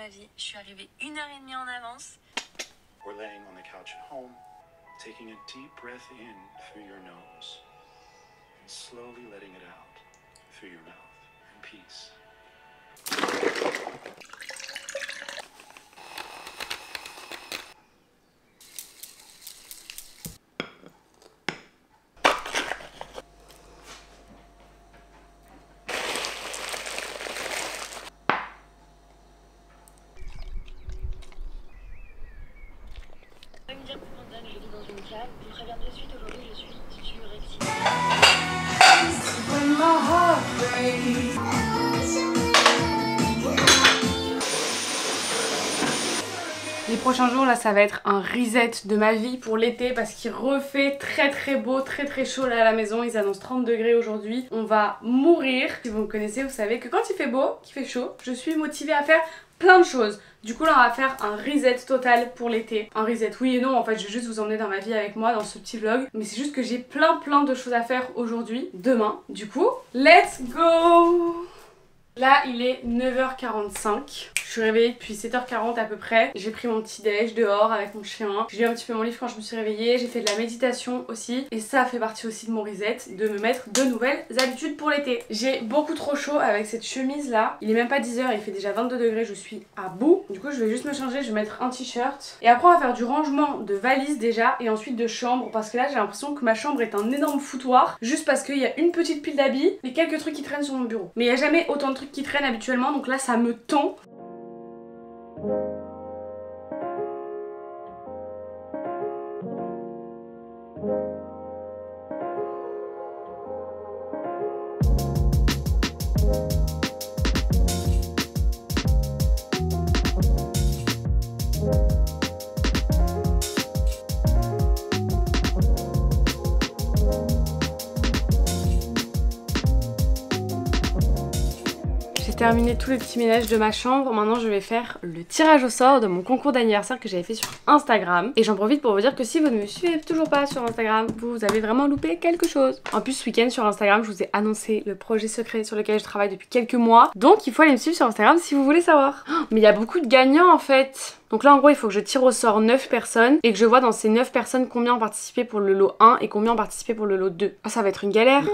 ma vie. Je suis arrivée 1h30 en avance. Or laying on the couch at home, taking a deep breath in through your nose and slowly letting it out through your mouth in peace. Me dire combien de temps je vis dans une cave. Je vous préviens de suite, aujourd'hui je suis surexcitée. Les prochains jours là ça va être un reset de ma vie pour l'été parce qu'il refait très beau, très chaud là à la maison. Ils annoncent 30 degrés aujourd'hui. On va mourir. Si vous me connaissez vous savez que quand il fait beau, qu'il fait chaud, je suis motivée à faire plein de choses. Du coup là on va faire un reset total pour l'été. Un reset oui et non, en fait je vais juste vous emmener dans ma vie avec moi dans ce petit vlog. Mais c'est juste que j'ai plein de choses à faire aujourd'hui, demain. Du coup, let's go! Là il est 9h45. Je suis réveillée depuis 7h40 à peu près. J'ai pris mon petit déj dehors avec mon chien. J'ai lu un petit peu mon livre quand je me suis réveillée. J'ai fait de la méditation aussi. Et ça fait partie aussi de mon reset, de me mettre de nouvelles habitudes pour l'été. J'ai beaucoup trop chaud avec cette chemise là. Il est même pas 10h, il fait déjà 22 degrés. Je suis à bout. Du coup je vais juste me changer, je vais mettre un t-shirt. Et après on va faire du rangement de valise déjà. Et ensuite de chambre. Parce que là j'ai l'impression que ma chambre est un énorme foutoir. Juste parce qu'il y a une petite pile d'habits et quelques trucs qui traînent sur mon bureau. Mais il n'y a jamais autant de trucs qui traînent habituellement. Donc là ça me tend. Terminé tous les petits ménages de ma chambre. Maintenant je vais faire le tirage au sort de mon concours d'anniversaire que j'avais fait sur Instagram. Et j'en profite pour vous dire que si vous ne me suivez toujours pas sur Instagram, vous avez vraiment loupé quelque chose. En plus ce week-end sur Instagram je vous ai annoncé le projet secret sur lequel je travaille depuis quelques mois. Donc il faut aller me suivre sur Instagram si vous voulez savoir. Mais il y a beaucoup de gagnants en fait. Donc là en gros il faut que je tire au sort 9 personnes et que je vois dans ces 9 personnes combien ont participé pour le lot 1 et combien ont participé pour le lot 2. Ah ça va être une galère.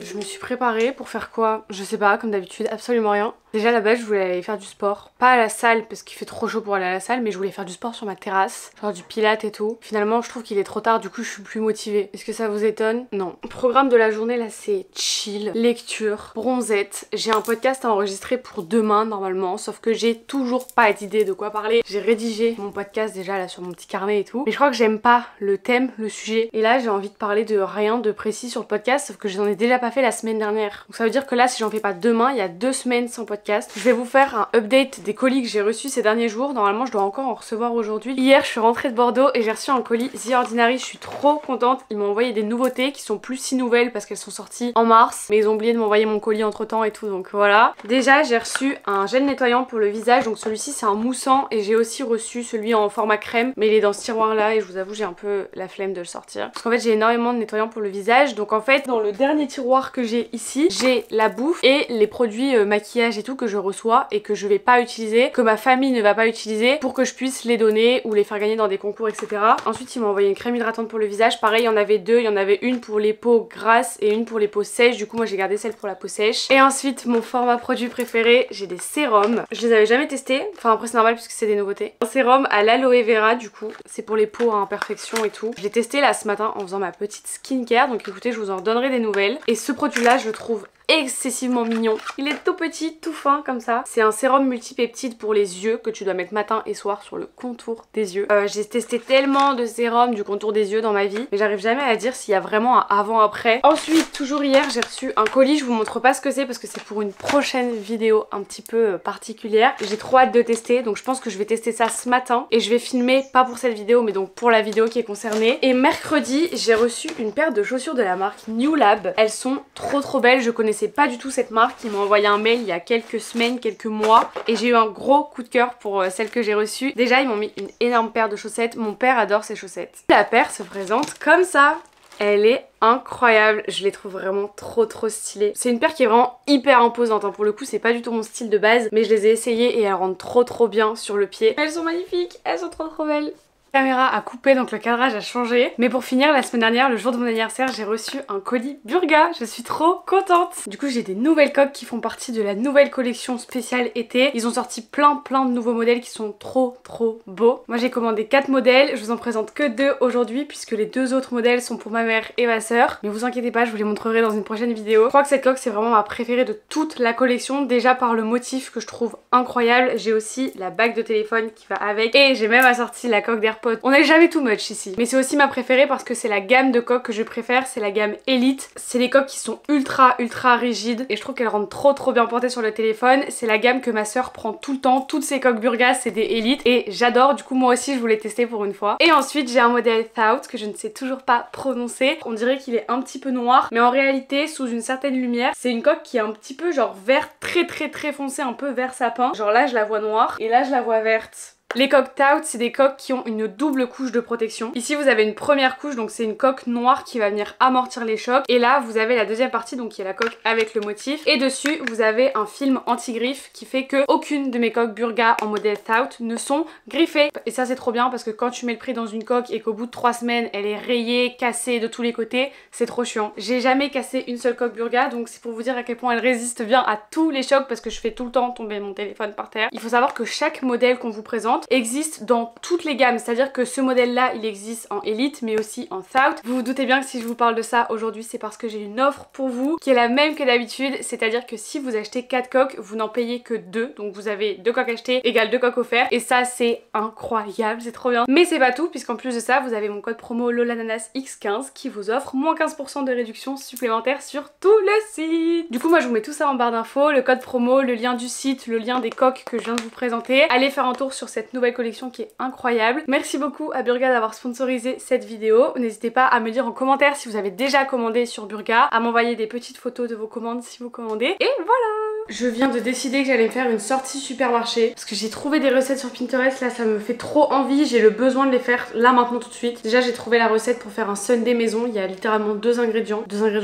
Je me suis préparée pour faire quoi? Je sais pas, comme d'habitude, absolument rien. Déjà à la base je voulais aller faire du sport. Pas à la salle parce qu'il fait trop chaud pour aller à la salle, mais je voulais faire du sport sur ma terrasse. Genre du pilates et tout. Finalement je trouve qu'il est trop tard, du coup je suis plus motivée. Est-ce que ça vous étonne? Non. Le programme de la journée là c'est chill, lecture, bronzette. J'ai un podcast à enregistrer pour demain normalement, sauf que j'ai toujours pas d'idée de quoi parler. J'ai rédigé mon podcast déjà là sur mon petit carnet et tout. Mais je crois que j'aime pas le thème, le sujet. Et là j'ai envie de parler de rien de précis sur le podcast, sauf que j'en ai déjà pas fait la semaine dernière. Donc ça veut dire que là si j'en fais pas demain, il y a 2 semaines sans podcast. Je vais vous faire un update des colis que j'ai reçus ces derniers jours. Normalement je dois encore en recevoir aujourd'hui. Hier je suis rentrée de Bordeaux et j'ai reçu un colis The Ordinary. Je suis trop contente. Ils m'ont envoyé des nouveautés qui sont plus si nouvelles parce qu'elles sont sorties en mars. Mais ils ont oublié de m'envoyer mon colis entre temps et tout, donc voilà. Déjà j'ai reçu un gel nettoyant pour le visage. Donc celui-ci c'est un moussant et j'ai aussi reçu celui en format crème. Mais il est dans ce tiroir là et je vous avoue j'ai un peu la flemme de le sortir. Parce qu'en fait j'ai énormément de nettoyants pour le visage. Donc en fait dans le dernier tiroir que j'ai ici, j'ai la bouffe et les produits maquillage et tout que je reçois et que je vais pas utiliser, que ma famille ne va pas utiliser pour que je puisse les donner ou les faire gagner dans des concours etc. Ensuite ils m'ont envoyé une crème hydratante pour le visage, pareil il y en avait 2, il y en avait une pour les peaux grasses et une pour les peaux sèches, du coup moi j'ai gardé celle pour la peau sèche. Et ensuite mon format produit préféré, j'ai des sérums, je les avais jamais testés, enfin après c'est normal puisque c'est des nouveautés. Un sérum à l'aloe vera du coup, c'est pour les peaux à imperfection et tout. Je l'ai testé là ce matin en faisant ma petite skincare, donc écoutez je vous en donnerai des nouvelles. Et ce produit là je le trouve excessivement mignon. Il est tout petit, tout fin comme ça. C'est un sérum multipeptide pour les yeux que tu dois mettre matin et soir sur le contour des yeux. J'ai testé tellement de sérums du contour des yeux dans ma vie, mais j'arrive jamais à dire s'il y a vraiment un avant-après. Ensuite, toujours hier, j'ai reçu un colis. Je vous montre pas ce que c'est parce que c'est pour une prochaine vidéo un petit peu particulière. J'ai trop hâte de tester, donc je pense que je vais tester ça ce matin et je vais filmer, pas pour cette vidéo, mais donc pour la vidéo qui est concernée. Et mercredi, j'ai reçu une paire de chaussures de la marque New Lab. Elles sont trop belles, je connaissais pas du tout cette marque. Ils m'ont envoyé un mail il y a quelques semaines, quelques mois et j'ai eu un gros coup de cœur pour celle que j'ai reçue. Déjà ils m'ont mis une énorme paire de chaussettes, mon père adore ces chaussettes. La paire se présente comme ça. Elle est incroyable, je les trouve vraiment trop stylées. C'est une paire qui est vraiment hyper imposante, hein. Pour le coup c'est pas du tout mon style de base, mais je les ai essayées et elles rentrent trop bien sur le pied. Elles sont magnifiques, elles sont trop belles. La caméra a coupé donc le cadrage a changé. Mais pour finir, la semaine dernière, le jour de mon anniversaire, j'ai reçu un colis Burga. Je suis trop contente. Du coup j'ai des nouvelles coques qui font partie de la nouvelle collection spéciale été. Ils ont sorti plein de nouveaux modèles qui sont trop beaux. Moi j'ai commandé 4 modèles, je vous en présente que 2 aujourd'hui puisque les 2 autres modèles sont pour ma mère et ma soeur. Mais vous inquiétez pas, je vous les montrerai dans une prochaine vidéo. Je crois que cette coque c'est vraiment ma préférée de toute la collection. Déjà par le motif que je trouve incroyable. J'ai aussi la bague de téléphone qui va avec. Et j'ai même assorti la coque d'AirPods. On n'est jamais too much ici. Mais c'est aussi ma préférée parce que c'est la gamme de coques que je préfère. C'est la gamme Elite. C'est des coques qui sont ultra rigides. Et je trouve qu'elles rendent trop bien portées sur le téléphone. C'est la gamme que ma soeur prend tout le temps. Toutes ces coques Burga c'est des Elite. Et j'adore. Du coup moi aussi je voulais tester pour une fois. Et ensuite j'ai un modèle Thout que je ne sais toujours pas prononcer. On dirait qu'il est un petit peu noir. Mais en réalité sous une certaine lumière c'est une coque qui est un petit peu genre vert très foncé. Un peu vert sapin. Genre là je la vois noire. Et là je la vois verte. Les coques Thout, c'est des coques qui ont une double couche de protection. Ici vous avez une première couche, donc c'est une coque noire qui va venir amortir les chocs. Et là vous avez la deuxième partie, donc qui est la coque avec le motif. Et dessus vous avez un film anti-griffe qui fait que aucune de mes coques Burga en modèle Thout ne sont griffées. Et ça c'est trop bien parce que quand tu mets le prix dans une coque et qu'au bout de 3 semaines elle est rayée, cassée de tous les côtés, c'est trop chiant. J'ai jamais cassé une seule coque Burga, donc c'est pour vous dire à quel point elle résiste bien à tous les chocs parce que je fais tout le temps tomber mon téléphone par terre. Il faut savoir que chaque modèle qu'on vous présente existe dans toutes les gammes, c'est-à-dire que ce modèle là il existe en Elite mais aussi en Thout. Vous vous doutez bien que si je vous parle de ça aujourd'hui c'est parce que j'ai une offre pour vous qui est la même que d'habitude, c'est-à-dire que si vous achetez 4 coques vous n'en payez que 2, donc vous avez 2 coques achetées égale 2 coques offertes et ça c'est incroyable, c'est trop bien. Mais c'est pas tout puisqu'en plus de ça vous avez mon code promo Lolananas X15 qui vous offre moins 15% de réduction supplémentaire sur tout le site. Du coup moi je vous mets tout ça en barre d'infos, le code promo, le lien du site, le lien des coques que je viens de vous présenter. Allez faire un tour sur cette nouvelle collection qui est incroyable. Merci beaucoup à Burga d'avoir sponsorisé cette vidéo. N'hésitez pas à me dire en commentaire si vous avez déjà commandé sur Burga, à m'envoyer des petites photos de vos commandes si vous commandez. Et voilà! Je viens de décider que j'allais me faire une sortie supermarché parce que j'ai trouvé des recettes sur Pinterest, là ça me fait trop envie, j'ai le besoin de les faire là maintenant tout de suite. Déjà j'ai trouvé la recette pour faire un sundae maison, il y a littéralement 2 ingrédients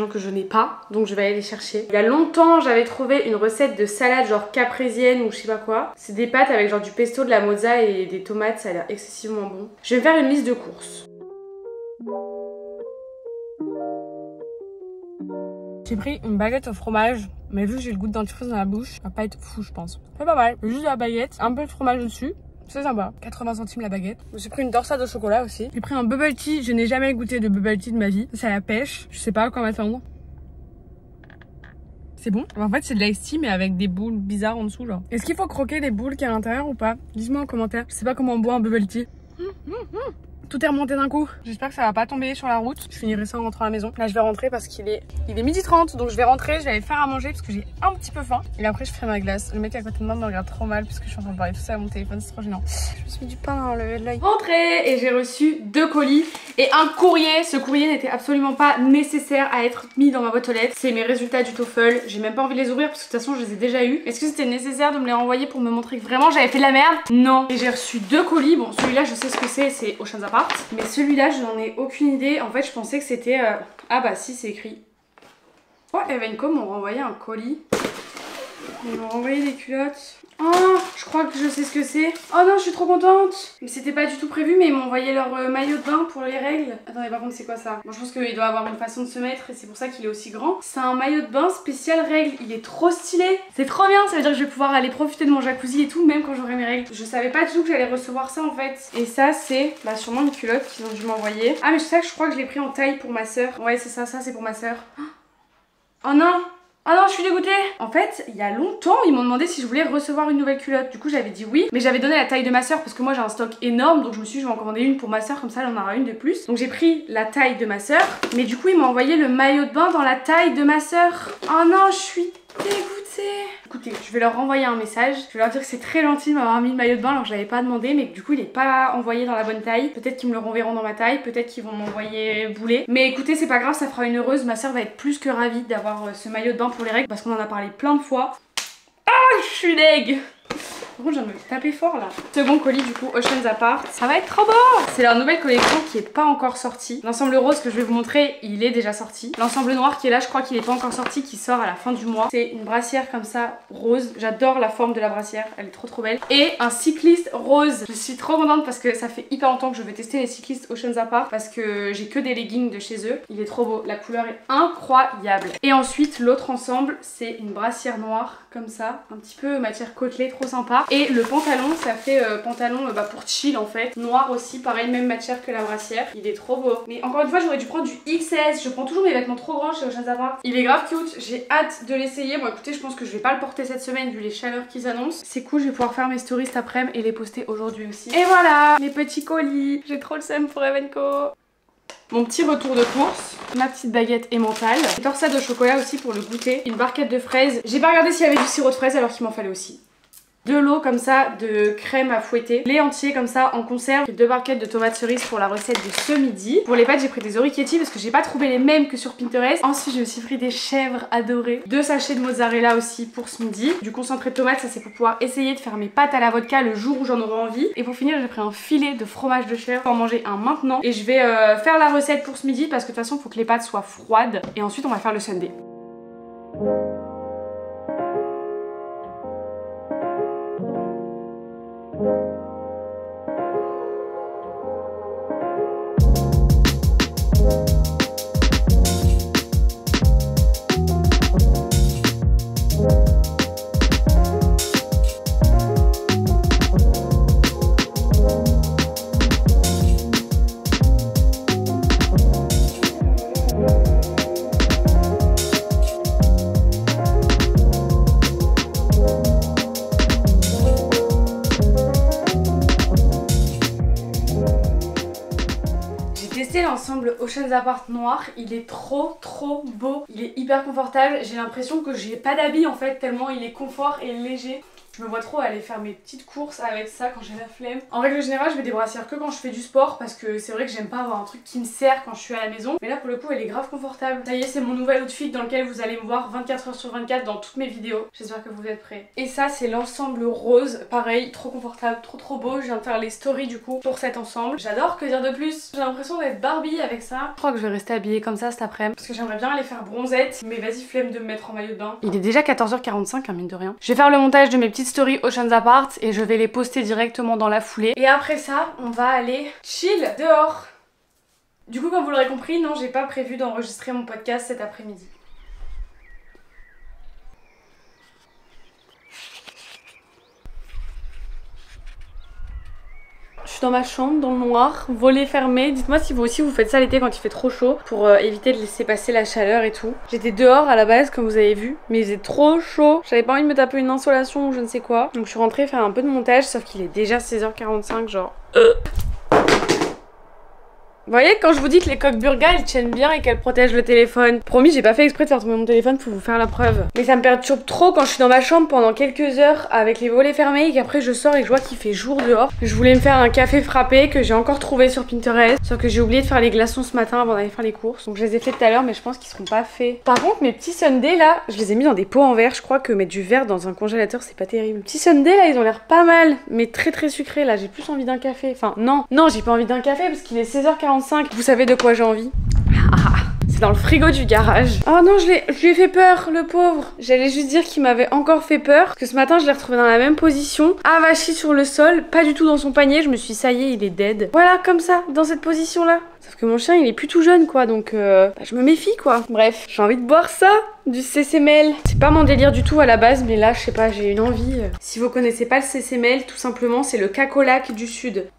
que je n'ai pas, donc je vais aller les chercher. Il y a longtemps j'avais trouvé une recette de salade genre caprésienne ou je sais pas quoi. C'est des pâtes avec genre du pesto, de la mozza et des tomates, ça a l'air excessivement bon. Je vais me faire une liste de courses. J'ai pris une baguette au fromage, mais vu que j'ai le goût de dentifrice dans la bouche, ça va pas être fou je pense. C'est pas mal, juste de la baguette, un peu de fromage dessus. C'est sympa, 80 centimes la baguette. J'ai pris une dorsade au chocolat aussi. J'ai pris un bubble tea, je n'ai jamais goûté de bubble tea de ma vie. C'est à la pêche, je sais pas à quoi m'attendre. C'est bon. En fait c'est de l'ice tea mais avec des boules bizarres en dessous genre. Est-ce qu'il faut croquer les boules qu'il y a à l'intérieur ou pas? Dites-moi en commentaire. Je sais pas comment on boit un bubble tea. Tout est remonté d'un coup. J'espère que ça va pas tomber sur la route. Je finirai ça en rentrant à la maison. Là je vais rentrer parce qu'il est 12h30. Donc je vais rentrer, je vais aller faire à manger parce que j'ai un petit peu faim. Et après je ferai ma glace. Le mec à côté de moi me regarde trop mal parce que je suis en train de parler tout ça à mon téléphone, c'est trop gênant. Je me suis mis du pain dans le lever de l'œil. Rentrée et j'ai reçu 2 colis et un courrier. Ce courrier n'était absolument pas nécessaire à être mis dans ma boîte aux lettres. C'est mes résultats du TOEFL. J'ai même pas envie de les ouvrir parce que de toute façon je les ai déjà eu. Est-ce que c'était nécessaire de me les renvoyer pour me montrer que vraiment j'avais fait de la merde? Non. Et j'ai reçu 2 colis. Bon celui-là je sais ce que c'est Ocean's Apart. Mais celui-là je n'en ai aucune idée. En fait je pensais que c'était... Ah bah si c'est écrit. Oh Evenco m'ont renvoyé un colis. Ils m'ont renvoyé des culottes. Oh, je crois que je sais ce que c'est. Oh non, je suis trop contente. Mais c'était pas du tout prévu, mais ils m'ont envoyé leur maillot de bain pour les règles. Attendez, par contre, c'est quoi ça? Moi, je pense qu'il doit avoir une façon de se mettre et c'est pour ça qu'il est aussi grand. C'est un maillot de bain spécial règles. Il est trop stylé. C'est trop bien, ça veut dire que je vais pouvoir aller profiter de mon jacuzzi et tout, même quand j'aurai mes règles. Je savais pas du tout que j'allais recevoir ça en fait. Et ça, c'est bah, sûrement une culotte qu'ils ont dû m'envoyer. Ah, mais c'est ça que je crois que je l'ai pris en taille pour ma soeur. Ouais, c'est ça, c'est pour ma soeur. Oh non! Oh non, je suis dégoûtée. En fait, il y a longtemps, ils m'ont demandé si je voulais recevoir une nouvelle culotte. Du coup, j'avais dit oui, mais j'avais donné la taille de ma soeur parce que moi j'ai un stock énorme, donc je me suis dit je vais en commander une pour ma soeur, comme ça elle en aura une de plus. Donc j'ai pris la taille de ma soeur, mais du coup ils m'ont envoyé le maillot de bain dans la taille de ma soeur. Oh non, je suis dégoûtée. Écoutez, je vais leur renvoyer un message. Je vais leur dire que c'est très gentil de m'avoir mis le maillot de bain alors que je l'avais pas demandé, mais que du coup il est pas envoyé dans la bonne taille. Peut-être qu'ils me le renverront dans ma taille, peut-être qu'ils vont m'envoyer boulet. Mais écoutez, c'est pas grave, ça fera une heureuse. Ma soeur va être plus que ravie d'avoir ce maillot de bain pour les règles parce qu'on en a parlé plein de fois. Ah, je suis deg. Par contre, je viens de me taper fort là. Second colis du coup, Oceans Apart. Ça va être trop beau! C'est leur nouvelle collection qui est pas encore sortie. L'ensemble rose que je vais vous montrer, il est déjà sorti. L'ensemble noir qui est là, je crois qu'il est pas encore sorti, qui sort à la fin du mois. C'est une brassière comme ça, rose. J'adore la forme de la brassière, elle est trop belle. Et un cycliste rose. Je suis trop contente parce que ça fait hyper longtemps que je veux tester les cyclistes Oceans Apart parce que j'ai que des leggings de chez eux. Il est trop beau, la couleur est incroyable. Et ensuite, l'autre ensemble, c'est une brassière noire comme ça, un petit peu matière côtelée, trop sympa. Et le pantalon, ça fait pantalon pour chill en fait. Noir aussi, pareil, même matière que la brassière. Il est trop beau. Mais encore une fois, j'aurais dû prendre du XS. Je prends toujours mes vêtements trop grands chez Oceans Apart. Il est grave cute, j'ai hâte de l'essayer. Bon écoutez, je pense que je vais pas le porter cette semaine vu les chaleurs qui s'annoncent. C'est cool, je vais pouvoir faire mes stories cet après-midi et les poster aujourd'hui aussi. Et voilà, les petits colis. J'ai trop le seum pour Evenco. Mon petit retour de course, ma petite baguette émentale, une torsade au chocolat aussi pour le goûter, une barquette de fraises. J'ai pas regardé s'il y avait du sirop de fraise alors qu'il m'en fallait aussi. De l'eau comme ça, de crème à fouetter, lait entier comme ça en conserve, 2 barquettes de tomates cerises pour la recette de ce midi. Pour les pâtes, j'ai pris des orichetti parce que j'ai pas trouvé les mêmes que sur Pinterest. Ensuite, j'ai aussi pris des chèvres adorées, 2 sachets de mozzarella aussi pour ce midi, du concentré de tomates, ça c'est pour pouvoir essayer de faire mes pâtes à la vodka le jour où j'en aurai envie. Et pour finir, j'ai pris un filet de fromage de chèvre pour en manger un maintenant. Et je vais faire la recette pour ce midi parce que de toute façon, il faut que les pâtes soient froides. Et ensuite, on va faire le sundae. L'ensemble Oceans Apart noir, il est trop beau, il est hyper confortable, j'ai l'impression que j'ai pas d'habits en fait tellement il est confort et léger. Je me vois trop aller faire mes petites courses avec ça quand j'ai la flemme. En règle générale, je mets des brassières que quand je fais du sport parce que c'est vrai que j'aime pas avoir un truc qui me serre quand je suis à la maison. Mais là pour le coup, elle est grave confortable. Ça y est, c'est mon nouvel outfit dans lequel vous allez me voir 24 h sur 24 dans toutes mes vidéos. J'espère que vous êtes prêts. Et ça, c'est l'ensemble rose. Pareil, trop confortable, trop beau. Je viens de faire les stories du coup pour cet ensemble. J'adore, que dire de plus? J'ai l'impression d'être Barbie avec ça. Je crois que je vais rester habillée comme ça cet après-midi parce que j'aimerais bien aller faire bronzette. Mais vas-y, flemme de me mettre en maillot de bain. Il est déjà 14 h 45, hein, mine de rien. Je vais faire le montage de mes petites stories Oceans Apart et je vais les poster directement dans la foulée. Et après ça, on va aller chill dehors. Du coup, comme vous l'aurez compris, non, j'ai pas prévu d'enregistrer mon podcast cet après-midi. Je suis dans ma chambre, dans le noir, volet fermé. Dites-moi si vous aussi vous faites ça l'été quand il fait trop chaud pour éviter de laisser passer la chaleur et tout. J'étais dehors à la base comme vous avez vu, mais il faisait trop chaud. J'avais pas envie de me taper une insolation ou je ne sais quoi. Donc je suis rentrée faire un peu de montage, sauf qu'il est déjà 16 h 45, genre... Vous voyez, quand je vous dis que les coques Burga elles tiennent bien et qu'elles protègent le téléphone. Promis, j'ai pas fait exprès de faire tomber mon téléphone pour vous faire la preuve. Mais ça me perturbe trop quand je suis dans ma chambre pendant quelques heures avec les volets fermés et qu'après je sors et que je vois qu'il fait jour dehors. Je voulais me faire un café frappé que j'ai encore trouvé sur Pinterest. Sauf que j'ai oublié de faire les glaçons ce matin avant d'aller faire les courses. Donc je les ai fait tout à l'heure, mais je pense qu'ils seront pas faits. Par contre, mes petits sundaes là, je les ai mis dans des pots en verre. Je crois que mettre du verre dans un congélateur, c'est pas terrible. Les petits sundaes là, ils ont l'air pas mal, mais très sucrés. Là, j'ai plus envie d'un café. Enfin, non, j'ai pas envie d'un café parce qu'il est 16 h 45. Vous savez de quoi j'ai envie? C'est dans le frigo du garage. Oh non, je lui ai fait peur, le pauvre. J'allais juste dire qu'il m'avait encore fait peur. Parce que ce matin, je l'ai retrouvé dans la même position, avachi sur le sol, pas du tout dans son panier. Je me suis dit, ça y est, il est dead. Voilà, comme ça, dans cette position-là. Sauf que mon chien, il est plus tout jeune, quoi. Donc, je me méfie, quoi. Bref, j'ai envie de boire ça, du CCML. C'est pas mon délire du tout à la base, mais là, je sais pas, j'ai une envie. Si vous connaissez pas le CCML, tout simplement, c'est le cacolac du Sud.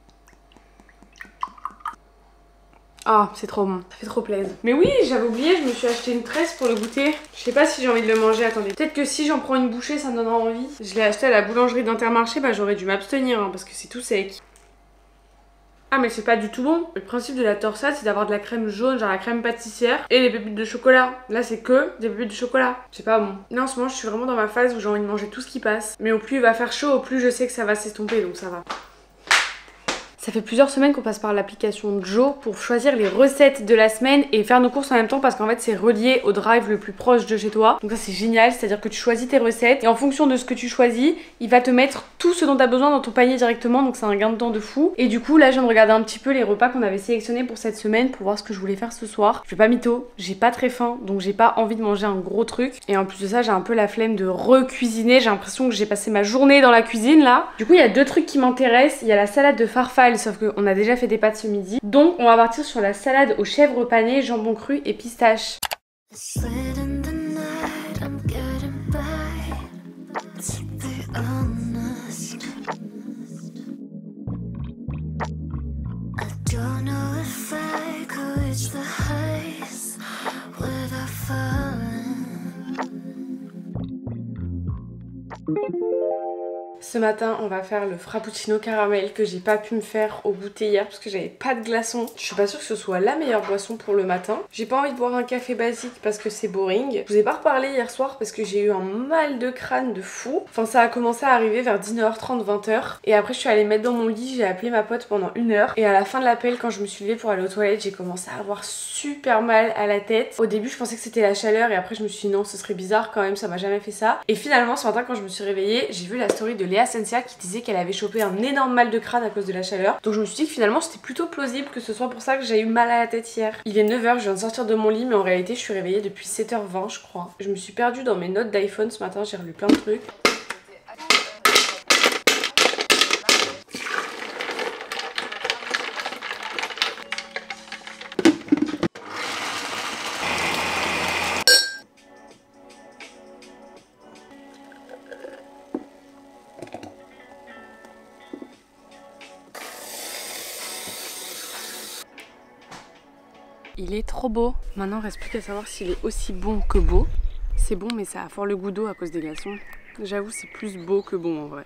Ah, c'est trop bon, ça fait trop plaisir. Mais oui, j'avais oublié, je me suis acheté une tresse pour le goûter. Je sais pas si j'ai envie de le manger, attendez. Peut-être que si j'en prends une bouchée, ça me donnera envie. Je l'ai acheté à la boulangerie d'Intermarché, bah j'aurais dû m'abstenir hein, parce que c'est tout sec. Ah mais c'est pas du tout bon. Le principe de la torsade, c'est d'avoir de la crème jaune, genre la crème pâtissière, et les pépites de chocolat. Là c'est que des pépites de chocolat. C'est pas bon. Là en ce moment je suis vraiment dans ma phase où j'ai envie de manger tout ce qui passe. Mais au plus il va faire chaud, au plus je sais que ça va s'estomper, donc ça va. Ça fait plusieurs semaines qu'on passe par l'application Joe pour choisir les recettes de la semaine et faire nos courses en même temps parce qu'en fait c'est relié au drive le plus proche de chez toi. Donc ça c'est génial, c'est-à-dire que tu choisis tes recettes et en fonction de ce que tu choisis, il va te mettre tout ce dont tu as besoin dans ton panier directement, donc c'est un gain de temps de fou. Et du coup là je viens de regarder un petit peu les repas qu'on avait sélectionnés pour cette semaine pour voir ce que je voulais faire ce soir. Je vais pas mytho, j'ai pas très faim donc j'ai pas envie de manger un gros truc et en plus de ça j'ai un peu la flemme de recuisiner, j'ai l'impression que j'ai passé ma journée dans la cuisine là. Du coup il y a deux trucs qui m'intéressent, il y a la salade de farfalle sauf qu'on a déjà fait des pâtes ce midi, donc on va partir sur la salade aux chèvres panées, jambon cru et pistache. Ce matin, on va faire le frappuccino caramel que j'ai pas pu me faire au goûter hier parce que j'avais pas de glaçons. Je suis pas sûre que ce soit la meilleure boisson pour le matin. J'ai pas envie de boire un café basique parce que c'est boring. Je vous ai pas reparlé hier soir parce que j'ai eu un mal de crâne de fou. Enfin, ça a commencé à arriver vers 19h30, 20h. Et après, je suis allée mettre dans mon lit, j'ai appelé ma pote pendant 1 heure. Et à la fin de l'appel, quand je me suis levée pour aller aux toilettes, j'ai commencé à avoir super mal à la tête. Au début, je pensais que c'était la chaleur et après, je me suis dit non, ce serait bizarre quand même, ça m'a jamais fait ça. Et finalement, ce matin, quand je me suis réveillée, j'ai vu la story de Léa Sensia qui disait qu'elle avait chopé un énorme mal de crâne à cause de la chaleur. Donc je me suis dit que finalement c'était plutôt plausible que ce soit pour ça que j'ai eu mal à la tête hier. Il est 9h, je viens de sortir de mon lit mais en réalité je suis réveillée depuis 7h20 je crois. Je me suis perdue dans mes notes d'iPhone ce matin, j'ai relu plein de trucs. Il est trop beau. Maintenant, il reste plus qu'à savoir s'il est aussi bon que beau. C'est bon, mais ça a fort le goût d'eau à cause des glaçons. J'avoue, c'est plus beau que bon en vrai.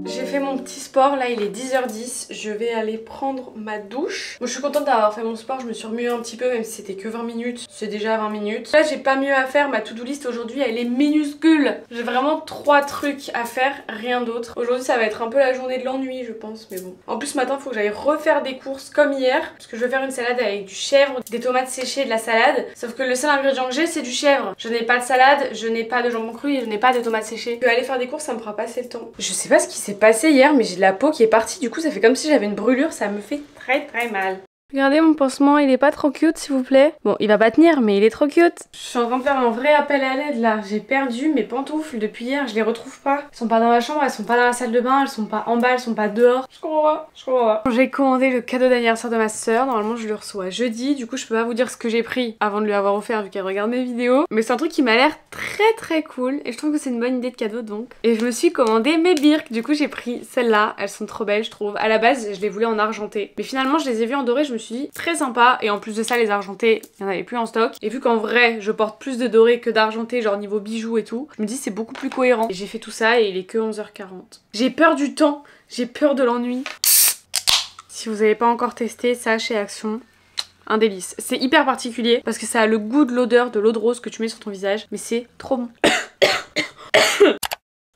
J'ai fait mon petit sport, là il est 10h10, je vais aller prendre ma douche. Bon, je suis contente d'avoir fait mon sport, je me suis remuée un petit peu même si c'était que 20 minutes, c'est déjà 20 minutes. Là j'ai pas mieux à faire, ma to-do list aujourd'hui elle est minuscule. J'ai vraiment 3 trucs à faire, rien d'autre. Aujourd'hui ça va être un peu la journée de l'ennui je pense, mais bon. En plus ce matin il faut que j'aille refaire des courses comme hier, parce que je vais faire une salade avec du chèvre, des tomates séchées et de la salade. Sauf que le seul ingrédient que j'ai c'est du chèvre. Je n'ai pas de salade, je n'ai pas de jambon cru et je n'ai pas de tomates séchées. Je vais aller faire des courses, ça me fera passer le temps. Je sais pas ce qui s'est passé hier mais j'ai de la peau qui est partie, du coup ça fait comme si j'avais une brûlure, ça me fait très mal. Regardez mon pansement, il est pas trop cute s'il vous plaît. Bon, il va pas tenir mais il est trop cute. Je suis en train de faire un vrai appel à l'aide là. J'ai perdu mes pantoufles depuis hier, je les retrouve pas. Elles sont pas dans la chambre, elles sont pas dans la salle de bain, elles sont pas en bas, elles sont pas dehors. Je comprends pas. J'ai commandé le cadeau d'anniversaire de ma soeur, normalement je le reçois jeudi. Du coup je peux pas vous dire ce que j'ai pris avant de lui avoir offert vu qu'elle regarde mes vidéos. Mais c'est un truc qui m'a l'air très cool et je trouve que c'est une bonne idée de cadeau donc. Et je me suis commandé mes birks, du coup j'ai pris celles-là. Elles sont trop belles je trouve. À la base je les voulais en argenté. Mais finalement je les ai vues en doré, je me suis dit très sympa. Et en plus de ça les argentés il y en avait plus en stock et vu qu'en vrai je porte plus de doré que d'argenté genre niveau bijoux et tout, je me dis c'est beaucoup plus cohérent et j'ai fait tout ça et il est que 11h40. J'ai peur du temps, j'ai peur de l'ennui. Si vous n'avez pas encore testé ça chez Action, un délice. C'est hyper particulier parce que ça a le goût de l'odeur de l'eau de rose que tu mets sur ton visage mais c'est trop bon.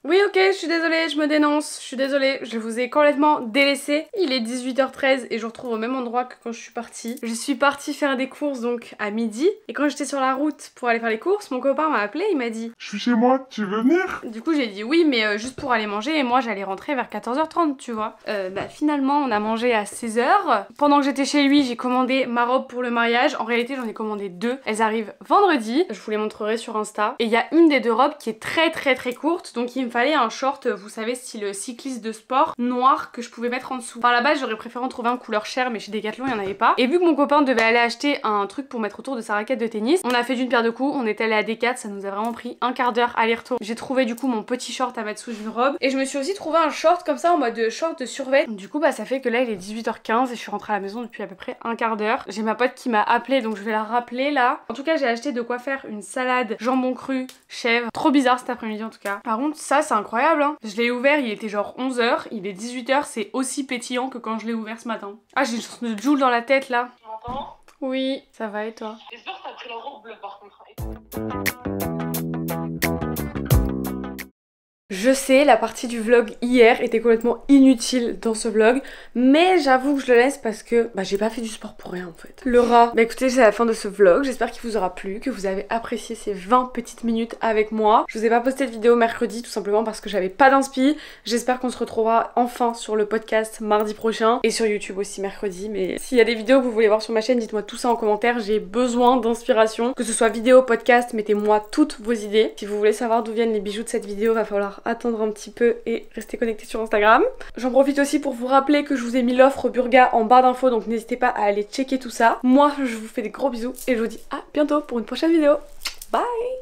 Oui ok, je suis désolée, je me dénonce, je suis désolée, je vous ai complètement délaissé. Il est 18h13 et je retrouve au même endroit que quand je suis partie. Je suis partie faire des courses donc à midi et quand j'étais sur la route pour aller faire les courses, mon copain m'a appelé, il m'a dit « Je suis chez moi, tu veux venir ?» Du coup j'ai dit oui mais juste pour aller manger et moi j'allais rentrer vers 14h30 tu vois. Finalement on a mangé à 16h. Pendant que j'étais chez lui j'ai commandé ma robe pour le mariage, en réalité j'en ai commandé 2. Elles arrivent vendredi, je vous les montrerai sur Insta. Et il y a une des 2 robes qui est très courte donc il me fallait un short, vous savez, style cycliste de sport, noir, que je pouvais mettre en dessous. Enfin, à la base, j'aurais préféré en trouver un couleur chair, mais chez Decathlon, il n'y en avait pas. Et vu que mon copain devait aller acheter un truc pour mettre autour de sa raquette de tennis, on a fait d'une pierre deux coups, on est allé à Decathlon, ça nous a vraiment pris un quart d'heure aller-retour. J'ai trouvé du coup mon petit short à mettre sous une robe. Et je me suis aussi trouvé un short comme ça en mode short de survêt. Du coup, bah ça fait que là, il est 18h15 et je suis rentrée à la maison depuis à peu près un quart d'heure. J'ai ma pote qui m'a appelé, donc je vais la rappeler là. En tout cas, j'ai acheté de quoi faire une salade jambon cru, chèvre. Trop bizarre cet après-midi en tout cas. Par contre, ça c'est incroyable hein. Je l'ai ouvert, il était genre 11h, il est 18h, c'est aussi pétillant que quand je l'ai ouvert ce matin. Ah, j'ai une chanson de Jul dans la tête là. Tu m'entends? Oui, ça va et toi? J'espère que t'as pris la robe bleue par contre. Je sais, la partie du vlog hier était complètement inutile dans ce vlog, mais j'avoue que je le laisse parce que j'ai pas fait du sport pour rien en fait. Le rat. Bah écoutez, c'est la fin de ce vlog, j'espère qu'il vous aura plu, que vous avez apprécié ces 20 petites minutes avec moi. Je vous ai pas posté de vidéo mercredi tout simplement parce que j'avais pas d'inspi. J'espère qu'on se retrouvera enfin sur le podcast mardi prochain et sur YouTube aussi mercredi, mais s'il y a des vidéos que vous voulez voir sur ma chaîne, dites-moi tout ça en commentaire, j'ai besoin d'inspiration. Que ce soit vidéo, podcast, mettez-moi toutes vos idées. Si vous voulez savoir d'où viennent les bijoux de cette vidéo, va falloir attendre un petit peu et rester connecté sur Instagram. J'en profite aussi pour vous rappeler que je vous ai mis l'offre Burga en barre d'infos, donc n'hésitez pas à aller checker tout ça. Moi je vous fais des gros bisous et je vous dis à bientôt pour une prochaine vidéo. Bye!